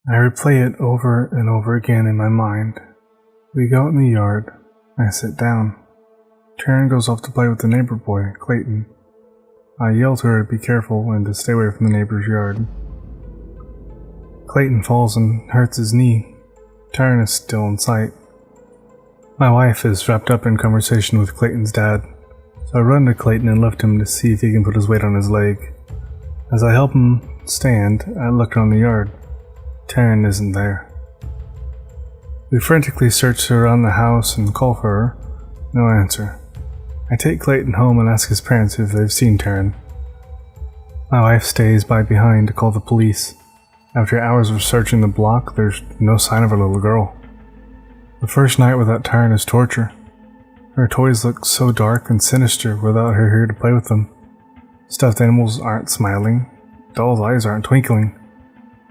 I replay it over and over again in my mind. We go out in the yard. I sit down. Tayrn goes off to play with the neighbor boy, Clayton. I yell to her to be careful and to stay away from the neighbor's yard. Clayton falls and hurts his knee. Tayrn is still in sight. My wife is wrapped up in conversation with Clayton's dad, so I run to Clayton and lift him to see if he can put his weight on his leg. As I help him stand, I look around the yard. Tayrn isn't there. We frantically search around the house and call for her. No answer. I take Clayton home and ask his parents if they've seen Tayrn. My wife stays by behind to call the police. After hours of searching the block, there's no sign of our little girl. The first night without Tayrn is torture. Her toys look so dark and sinister without her here to play with them. Stuffed animals aren't smiling. Dolls' eyes aren't twinkling.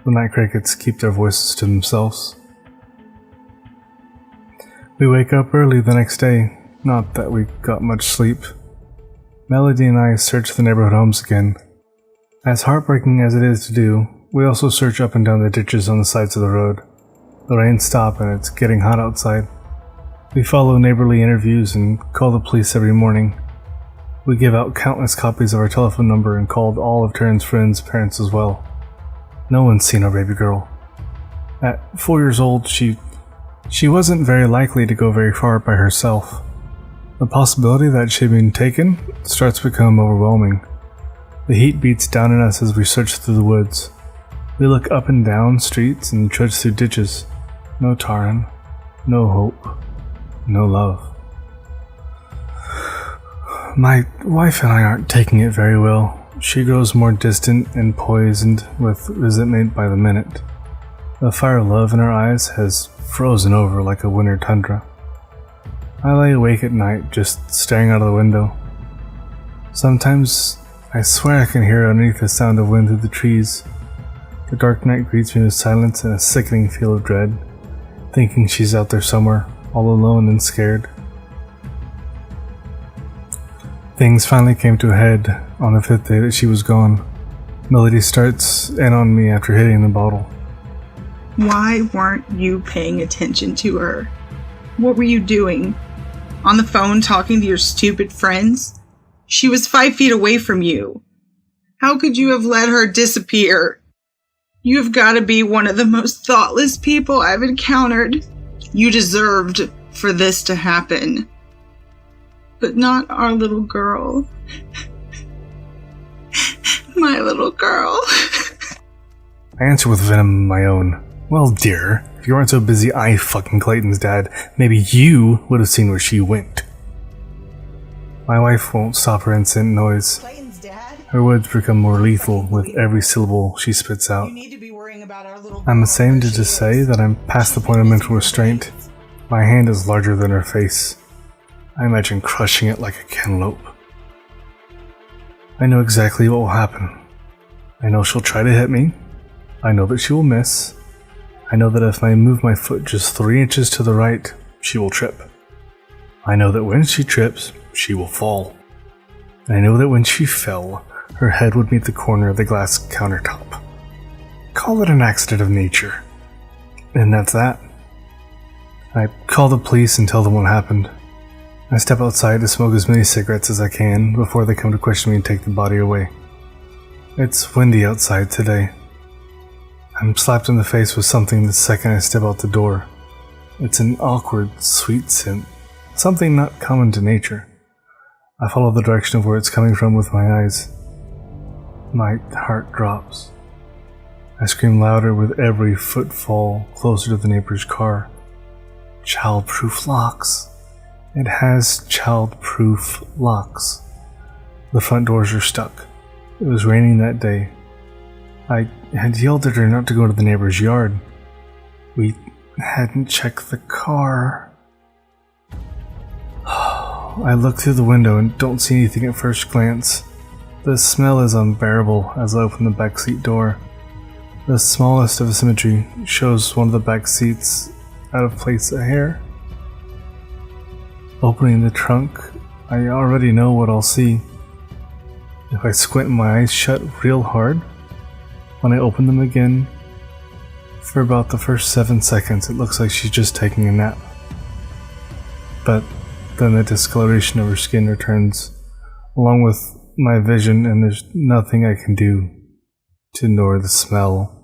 The night crickets keep their voices to themselves. We wake up early the next day, not that we got much sleep. Melody and I search the neighborhood homes again. As heartbreaking as it is to do, we also search up and down the ditches on the sides of the road. The rain stopped and it's getting hot outside. We follow neighborly interviews and call the police every morning. We give out countless copies of our telephone number and called all of Tayrn's friends' parents as well. No one's seen our baby girl. At 4 years old, she wasn't very likely to go very far by herself. The possibility that she'd been taken starts to become overwhelming. The heat beats down on us as we search through the woods. We look up and down streets and trudge through ditches. No Tayrn, no hope, no love. My wife and I aren't taking it very well. She grows more distant and poisoned with resentment by the minute. The fire of love in her eyes has frozen over like a winter tundra. I lay awake at night just staring out of the window. Sometimes I swear I can hear underneath the sound of wind through the trees. The dark night greets me with silence and a sickening feel of dread, thinking she's out there somewhere, all alone and scared. Things finally came to a head on the 5th day that she was gone. Melody starts in on me after hitting the bottle. Why weren't you paying attention to her? What were you doing? On the phone talking to your stupid friends? She was 5 feet away from you. How could you have let her disappear? You've got to be one of the most thoughtless people I've encountered. You deserved for this to happen. But not our little girl. My little girl. I answer with venom of my own. Well, dear, if you weren't so busy fucking Clayton's dad, maybe you would have seen where she went. My wife won't stop her incessant noise. Clayton's dad? Her words become more lethal with every syllable she spits out. You need to be worrying about our little I'm ashamed to just say that I'm past the point of mental restraint. My hand is larger than her face. I imagine crushing it like a cantaloupe. I know exactly what will happen. I know she'll try to hit me. I know that she will miss. I know that if I move my foot just 3 inches to the right, she will trip. I know that when she trips, she will fall. And I know that when she fell, her head would meet the corner of the glass countertop. Call it an accident of nature. And that's that. I call the police and tell them what happened. I step outside to smoke as many cigarettes as I can before they come to question me and take the body away. It's windy outside today. I'm slapped in the face with something the second I step out the door. It's an awkward, sweet scent, something not common to nature. I follow the direction of where it's coming from with my eyes. My heart drops. I scream louder with every footfall closer to the neighbor's car. Child-proof locks. It has child-proof locks. The front doors are stuck. It was raining that day. I had yelled at her not to go to the neighbor's yard. We hadn't checked the car. I look through the window and don't see anything at first glance. The smell is unbearable as I open the backseat door. The smallest of the symmetry shows one of the back seats out of place a hair. Opening the trunk, I already know what I'll see. If I squint my eyes shut real hard, when I open them again, For about the first 7 seconds, it looks like she's just taking a nap. But then the discoloration of her skin returns, along with my vision, and there's nothing I can do to ignore the smell